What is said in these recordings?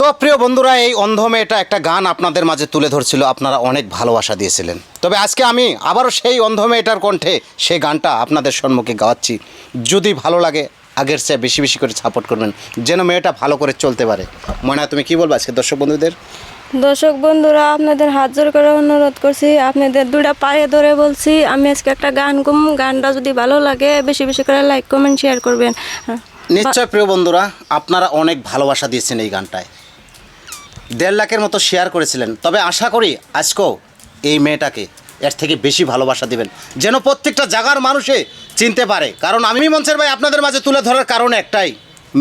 তো প্রিয় বন্ধুরা, এই অন্ধ মেয়েটা একটা গান আপনাদের মাঝে তুলে ধরছিল, আপনারা অনেক ভালোবাসা দিয়েছিলেন। তবে আজকে আমি আবারও সেই অন্ধ মেয়েটার কণ্ঠে সেই গানটা আপনাদের সম্মুখে গাওয়াচ্ছি। যদি ভালো লাগে আগের চেয়ে বেশি বেশি করে সাপোর্ট করবেন, যেন মেয়েটা ভালো করে চলতে পারে। ময়না, তুমি কি বলবো আজকে দর্শক বন্ধুদের? দর্শক বন্ধুরা, আপনাদের হাত জোর করে অনুরোধ করছি, আপনাদের দুটা পায়ে ধরে বলছি, আমি আজকে একটা গান গাম। গানটা যদি ভালো লাগে বেশি বেশি করে লাইক কমেন্ট শেয়ার করবেন। নিশ্চয় প্রিয় বন্ধুরা, আপনারা অনেক ভালোবাসা দিয়েছেন এই গানটায়, 1.5 লাখের মতো শেয়ার করেছিলেন। তবে আশা করি আজকেও এই মেয়েটাকে এর থেকে বেশি ভালোবাসা দিবেন, যেন প্রত্যেকটা জায়গার মানুষে চিনতে পারে। কারণ আমি মনসুর ভাই আপনাদের মাঝে তুলে ধরার কারণ একটাই,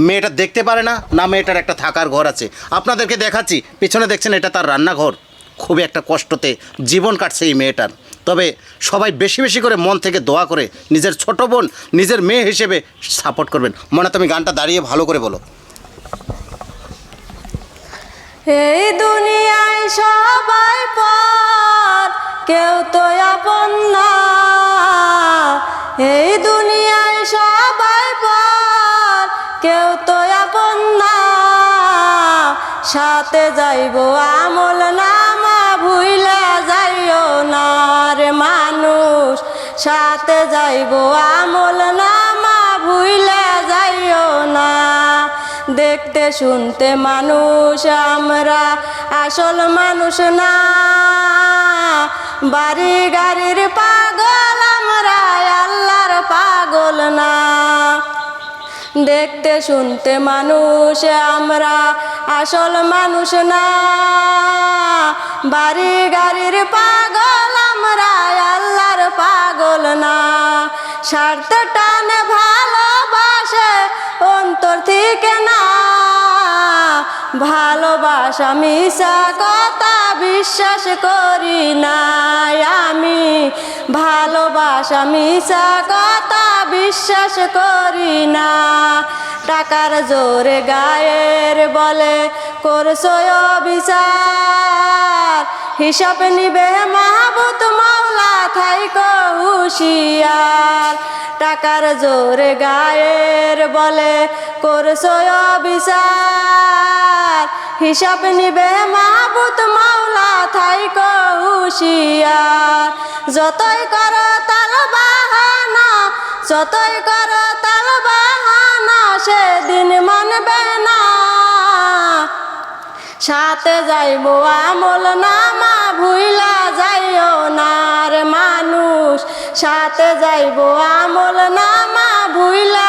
মেয়েটা দেখতে পারে না, না মেয়েটার একটা থাকার ঘর আছে। আপনাদেরকে দেখাচ্ছি, পিছনে দেখছেন এটা তার রান্নাঘর। খুবই একটা কষ্টতে জীবন কাটছে এই মেয়েটার। তবে সবাই বেশি বেশি করে মন থেকে দোয়া করে নিজের ছোট বোন, নিজের মেয়ে হিসেবে সাপোর্ট করবেন। মনে তুমি গানটা দাঁড়িয়ে ভালো করে বলো। এই দুনিয়ায় সবাই পর, কেউ তো আপন না। এই দুনিয়ায় সবাই পর, কেউ তো আপন না। সাথে যাইব আমল নামা, ভুইলা যাইও না রে মানুষ। সাথে যাইব আমল নামা, ভুইলা যাইও না। দেখতে শুনতে মানুষ আমরা, আসল মানুষ না। বাড়ি গাড়ির পাগল আমরা, আল্লাহর পাগল না। দেখতে শুনতে মানুষ আমরা, আসল মানুষ না। বাড়ি গাড়ির পাগল আমরা, আল্লাহর পাগল না। স্বার্থ টানে ভালোবাসে অন্তর থেকে না। ভালোবাসা মিশা কথা বিশ্বাস করি না আমি। ভালোবাসা মিশা কথা বিশ্বাস করি না। টাকার জোরে গায়ের বলে করছো অবিচার। হিসাব নিবে মাহবুত মাওলা, থাইকো হুঁশিয়ার। টাকার জোরে গায়ের বলে করছো অবিচার। হিসাব নিবে মাহবুত মাওলা, থাইকো হুঁশিয়ার। যতই করো তাল বাহানা, যতই করো তাল বাহানা, সেদিন মানবে না। সাথে যাইব আমল নামা, ভুইলা যাইও না রে মানুষ। সাথে যাইব আমল নামা, ভুইলা